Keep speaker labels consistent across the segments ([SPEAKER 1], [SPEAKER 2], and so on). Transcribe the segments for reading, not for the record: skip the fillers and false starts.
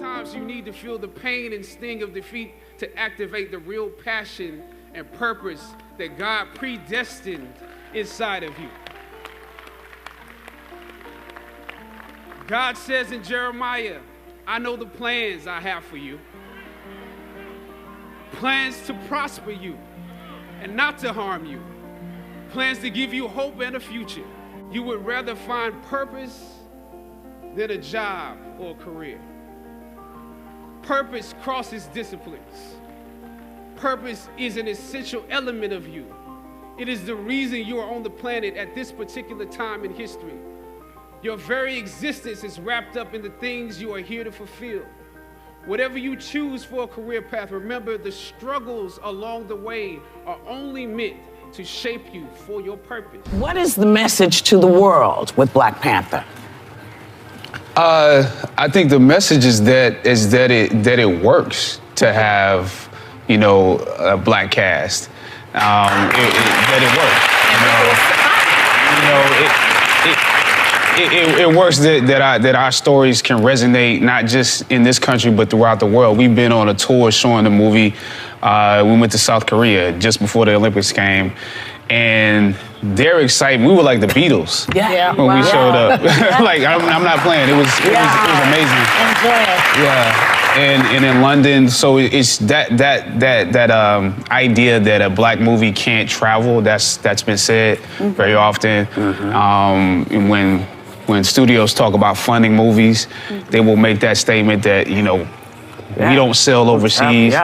[SPEAKER 1] Sometimes you need to feel the pain and sting of defeat to activate the real passion and purpose that God predestined inside of you. God says in Jeremiah, I know the plans I have for you. Plans to prosper you and not to harm you. Plans to give you hope and a future. You would rather find purpose than a job or a career. Purpose crosses disciplines. Purpose is an essential element of you. It is the reason you are on the planet at this particular time in history. Your very existence is wrapped up in the things you are here to fulfill. Whatever you choose for a career path, remember the struggles along the way are only meant to shape you for your purpose.
[SPEAKER 2] What is the message to the world with Black Panther?
[SPEAKER 3] I think the message is that it works to have, you know, a black cast. That it works. It works that our stories can resonate not just in this country but throughout the world. We've been on a tour showing the movie. We went to South Korea just before the Olympics came, and their excitement, we were like the Beatles when we showed up. Like I'm not playing. It was amazing.
[SPEAKER 2] Enjoy it.
[SPEAKER 3] Yeah, and in London, so it's that idea that a black movie can't travel. That's been said very often. When studios talk about funding movies, they will make that statement that, you know, we don't sell overseas.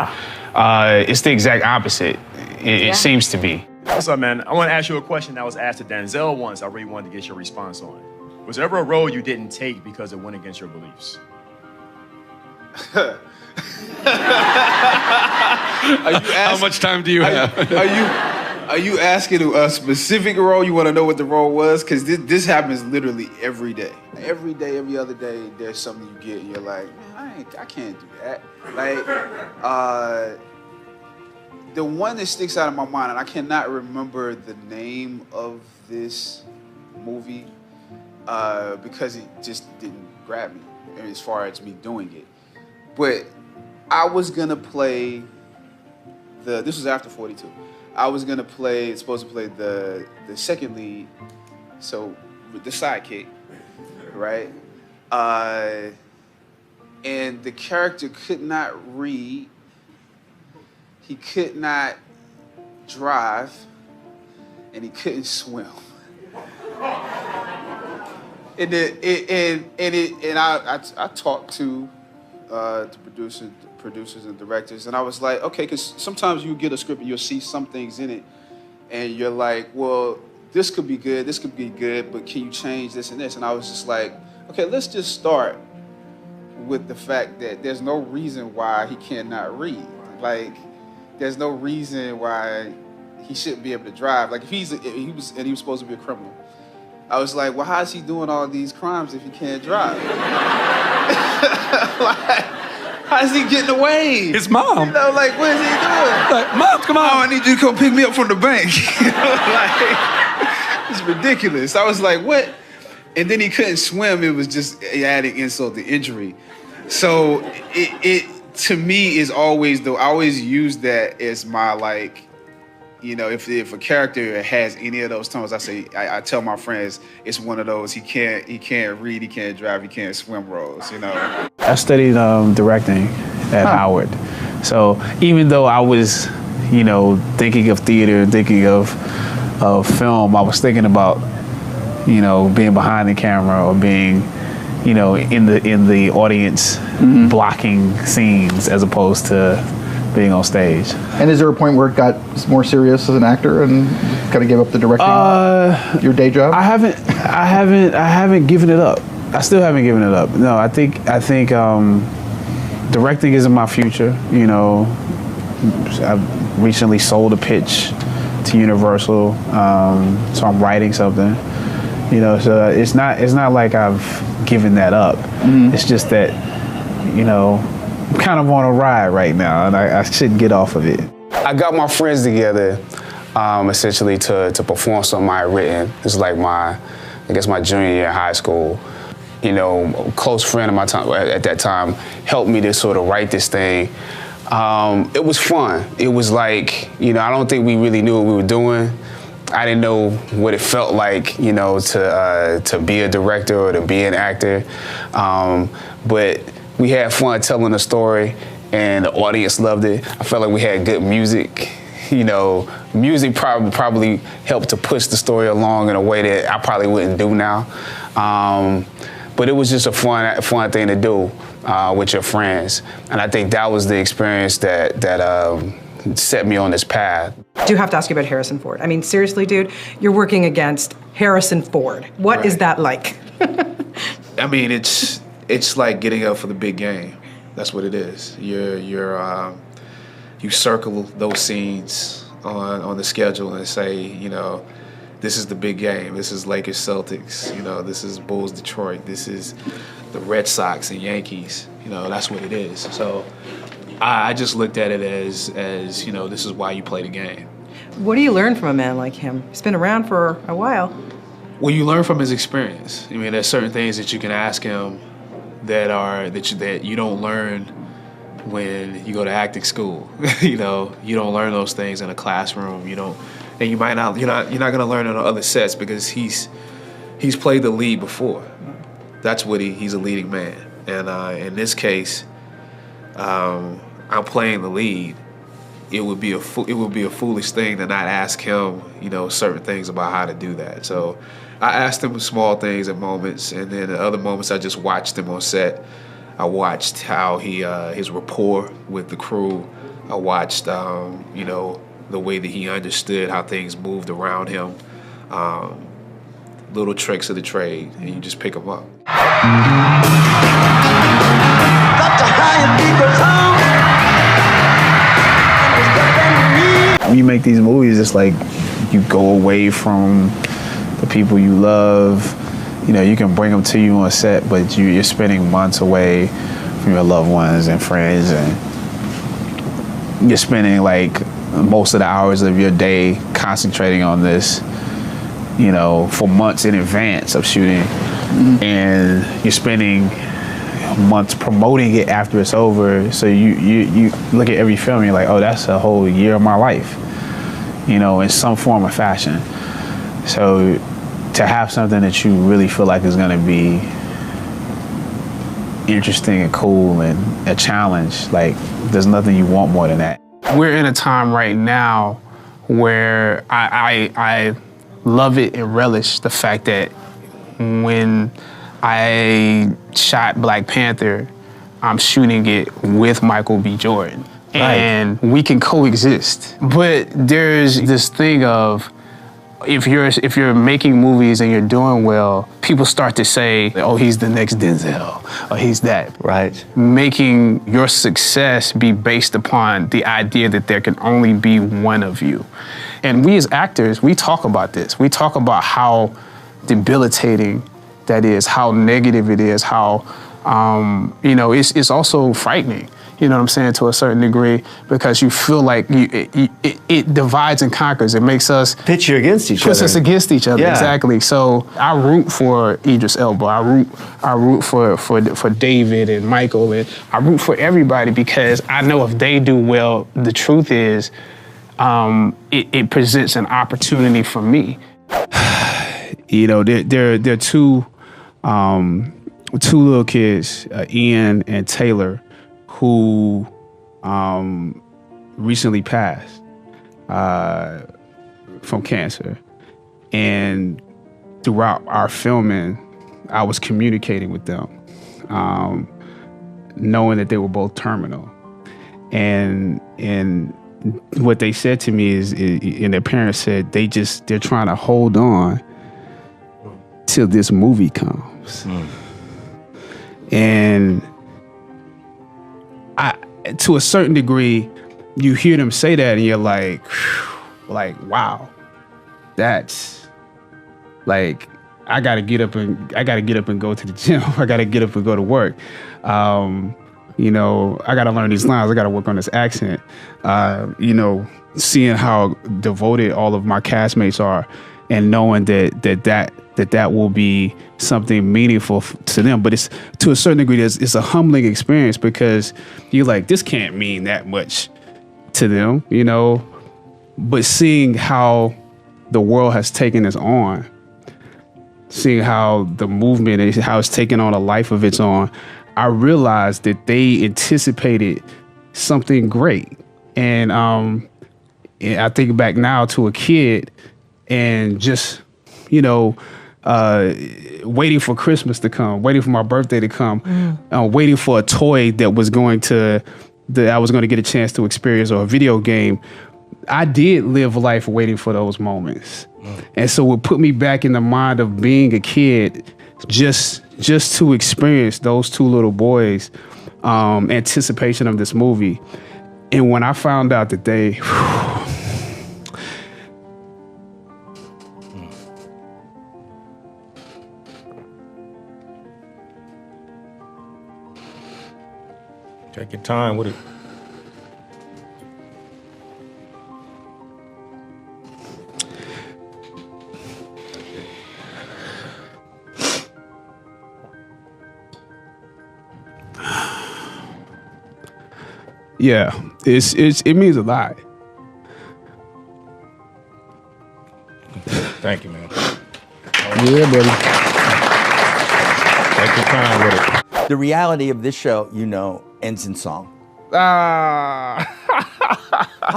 [SPEAKER 3] It's the exact opposite. It seems to be.
[SPEAKER 4] What's up, man? I want to ask you a question that was asked to Denzel once. I really wanted to get your response on. Was there ever a role you didn't take because it went against your beliefs?
[SPEAKER 5] How much time do you have?
[SPEAKER 6] Are you asking a specific role? You want to know what the role was? Because this happens literally every day. Every day, every other day, there's something you get and you're like, man, I can't do that. Like, the one that sticks out of my mind, and I cannot remember the name of this movie because it just didn't grab me as far as me doing it. But I was gonna play this was after 42. I was supposed to play the second lead, so the sidekick, right? And the character could not read, he could not drive, and he couldn't swim. And I talked to the producers and directors, and I was like, okay, because sometimes you get a script and you'll see some things in it, and you're like, well, this could be good, but can you change this and this? And I was just like, okay, let's just start with the fact that there's no reason why he cannot read. Like, there's no reason why he shouldn't be able to drive. Like, if he was supposed to be a criminal, I was like, well, how is he doing all these crimes if he can't drive? Like, how is he getting away?
[SPEAKER 5] His mom.
[SPEAKER 6] You know, like, what is he doing?
[SPEAKER 5] Like, Mom, come on.
[SPEAKER 6] Oh, I need you to come pick me up from the bank. Like, it's ridiculous. I was like, what? And then he couldn't swim. It was just adding insult to injury. So it to me is always, though, I always use that as my, like, you know, if a character has any of those tones, I tell my friends it's one of those he can't read, he can't drive, he can't swim roles, you know.
[SPEAKER 3] I studied directing at Howard. So even though I was, you know, thinking of theater, thinking of film, I was thinking about, you know, being behind the camera or being, you know, in the audience blocking scenes as opposed to being on stage.
[SPEAKER 7] And is there a point where it got more serious as an actor and kind of gave up the directing, your day job? I
[SPEAKER 3] haven't given it up. I still haven't given it up. No, I think directing is in my future. You know, I've recently sold a pitch to Universal, so I'm writing something. You know, so it's not like I've given that up. It's just that, you know, I'm kind of on a ride right now, and I shouldn't get off of it. I got my friends together, essentially to perform something I had written. It's like my junior year in high school. you know, a close friend of my time at that time, helped me to sort of write this thing. It was fun. It was like, you know, I don't think we really knew what we were doing. I didn't know what it felt like, you know, to be a director or to be an actor. But we had fun telling the story, and the audience loved it. I felt like we had good music. You know, music probably helped to push the story along in a way that I probably wouldn't do now. But it was just a fun thing to do with your friends, and I think that was the experience that set me on this path.
[SPEAKER 8] I do have to ask you about Harrison Ford. I mean, seriously, dude, you're working against Harrison Ford. What is that like?
[SPEAKER 6] I mean, it's like getting up for the big game. That's what it is. You circle those scenes on the schedule and say, you know, this is the big game. This is Lakers Celtics. You know, this is Bulls Detroit. This is the Red Sox and Yankees. You know, that's what it is. So I just looked at it as you know, this is why you play the game.
[SPEAKER 8] What do you learn from a man like him? He's been around for a while.
[SPEAKER 6] Well, you learn from his experience. I mean, there's certain things that you can ask him that you don't learn when you go to acting school. You know, you don't learn those things in a classroom. You don't, and you're not gonna learn on other sets because he's played the lead before. That's what he's a leading man, and in this case, I'm playing the lead. It would be a foolish thing to not ask him, you know, certain things about how to do that. So I asked him small things at moments, and then at other moments I just watched him on set. I watched how his rapport with the crew. I watched, you know, the way that he understood how things moved around him. Little tricks of the trade, and you just pick them up.
[SPEAKER 3] When you make these movies, it's like you go away from the people you love. You know, you can bring them to you on set, but you're spending months away from your loved ones and friends, and you're spending like most of the hours of your day concentrating on this, you know, for months in advance of shooting. And you're spending months promoting it after it's over. So you look at every film and you're like, oh, that's a whole year of my life, you know, in some form or fashion. So to have something that you really feel like is going to be interesting and cool and a challenge, like, there's nothing you want more than that. We're in a time right now where I love it and relish the fact that when I shot Black Panther, I'm shooting it with Michael B. Jordan. And we can coexist. But there's this thing of, if you're making movies and you're doing well, people start to say, oh, he's the next Denzel, or he's that.
[SPEAKER 9] Right.
[SPEAKER 3] Making your success be based upon the idea that there can only be one of you. And we as actors, we talk about this. We talk about how debilitating that is, how negative it is, how, you know, it's also frightening. You know what I'm saying, to a certain degree, because you feel like it divides and conquers. It makes us
[SPEAKER 9] pit you against each other.
[SPEAKER 3] Puts us against each other,
[SPEAKER 9] yeah.
[SPEAKER 3] Exactly. So I root for Idris Elba. I root for David and Michael, and I root for everybody, because I know if they do well, the truth is, it presents an opportunity for me. You know, there are two little kids, Ian and Taylor, who recently passed from cancer. And throughout our filming, I was communicating with them, knowing that they were both terminal. And what they said to me is, and their parents said, they're trying to hold on till this movie comes. And to a certain degree, you hear them say that and you're like, wow, that's like, I gotta get up and go to the gym. I gotta get up and go to work. You know, I gotta learn these lines. I gotta work on this accent. You know, seeing how devoted all of my castmates are, and knowing that that will be something meaningful to them. But it's, to a certain degree, it's a humbling experience, because you're like, this can't mean that much to them, you know. But seeing how the world has taken us on, seeing how the movement is, how it's taken on a life of its own, I realized that they anticipated something great. And I think back now to a kid and just, you know, waiting for Christmas to come, waiting for my birthday to come, waiting for a toy that I was going to get a chance to experience, or a video game. I did live life waiting for those moments. And so it put me back in the mind of being a kid, just to experience those two little boys' anticipation of this movie. And when I found out that they...
[SPEAKER 9] Take your time with it.
[SPEAKER 3] Yeah, it means a lot.
[SPEAKER 9] Thank you, man.
[SPEAKER 7] Yeah, buddy.
[SPEAKER 9] Take your time with it.
[SPEAKER 10] The reality of this show, you know, ends in song. I'm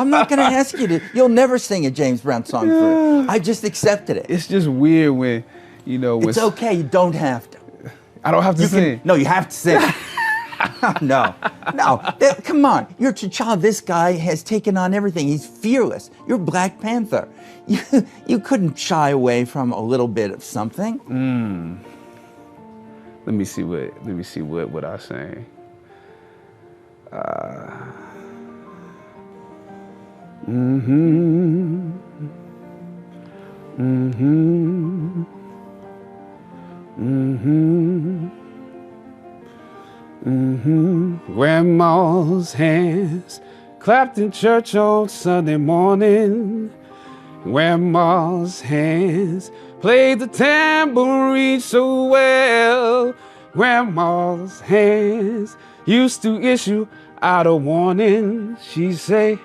[SPEAKER 10] not going to ask you to. You'll never sing a James Brown song for it. I just accepted it.
[SPEAKER 3] It's just weird when, you know,
[SPEAKER 10] it's okay. You don't have to.
[SPEAKER 3] I don't have to sing.
[SPEAKER 10] No, you have to sing. No. Come on. You're T'Challa. This guy has taken on everything. He's fearless. You're Black Panther. You couldn't shy away from a little bit of something.
[SPEAKER 3] Let me see what I say. Grandma's hands clapped in church on Sunday morning. Grandma's hands played the tambourine so well. Grandma's hands used to issue out a warning. She'd say,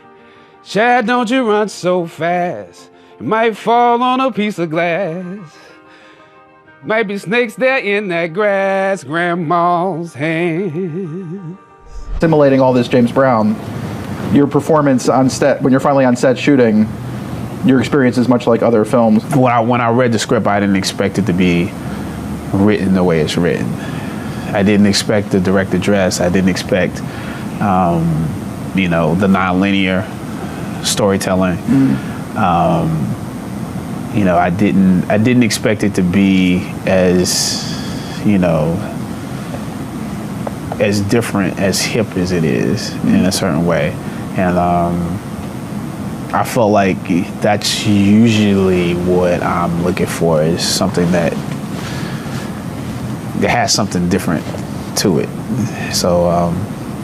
[SPEAKER 3] "Chad, don't you run so fast. You might fall on a piece of glass. Might be snakes there in that grass." Grandma's hands.
[SPEAKER 7] Simulating all this James Brown, your performance on set, when you're finally on set shooting, your experience is much like other films.
[SPEAKER 3] When I read the script, I didn't expect it to be written the way it's written. I didn't expect the direct address. I didn't expect, you know, the nonlinear storytelling. You know, I didn't expect it to be as, you know, as different, as hip as it is in a certain way. And I felt like that's usually what I'm looking for, is something that has something different to it. So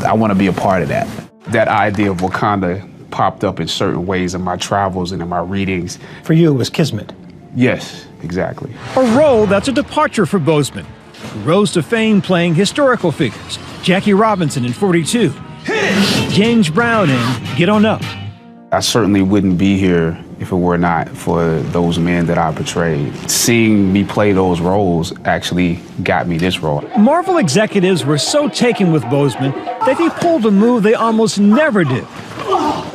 [SPEAKER 3] I want to be a part of that. That idea of Wakanda popped up in certain ways in my travels and in my readings.
[SPEAKER 11] For you, it was kismet.
[SPEAKER 3] Yes, exactly.
[SPEAKER 11] A role that's a departure for Boseman, who rose to fame playing historical figures. Jackie Robinson in 42, James Brown in Get On Up.
[SPEAKER 3] I certainly wouldn't be here if it were not for those men that I portrayed. Seeing me play those roles actually got me this role.
[SPEAKER 11] Marvel executives were so taken with Boseman that he pulled a move they almost never did.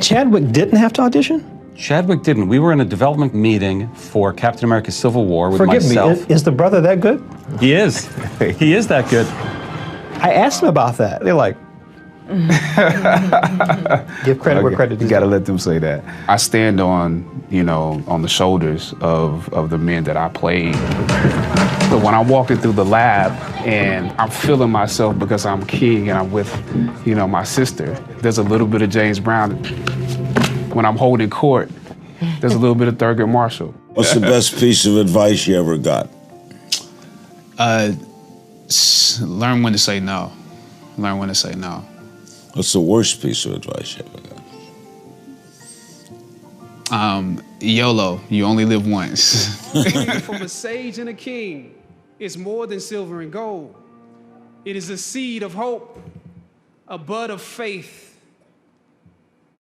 [SPEAKER 11] Chadwick didn't have to audition?
[SPEAKER 12] Chadwick didn't. We were in a development meeting for Captain America Civil War with
[SPEAKER 11] Forgive
[SPEAKER 12] myself.
[SPEAKER 11] me, is the brother that good?
[SPEAKER 12] He is. He is that good.
[SPEAKER 11] I asked them about that. They're like, give credit where credit is due.
[SPEAKER 3] You gotta let them say that. I stand on, you know, on the shoulders of the men that I played. But when I'm walking through the lab and I'm feeling myself because I'm King and I'm with, you know, my sister, there's a little bit of James Brown. When I'm holding court, there's a little bit of Thurgood Marshall.
[SPEAKER 13] What's the best piece of advice you ever got?
[SPEAKER 3] Learn when to say no. Learn when to say no.
[SPEAKER 13] What's the worst piece of advice you ever got?
[SPEAKER 6] YOLO, you only live once.
[SPEAKER 1] From a sage and a king is more than silver and gold. It is a seed of hope, a bud of faith,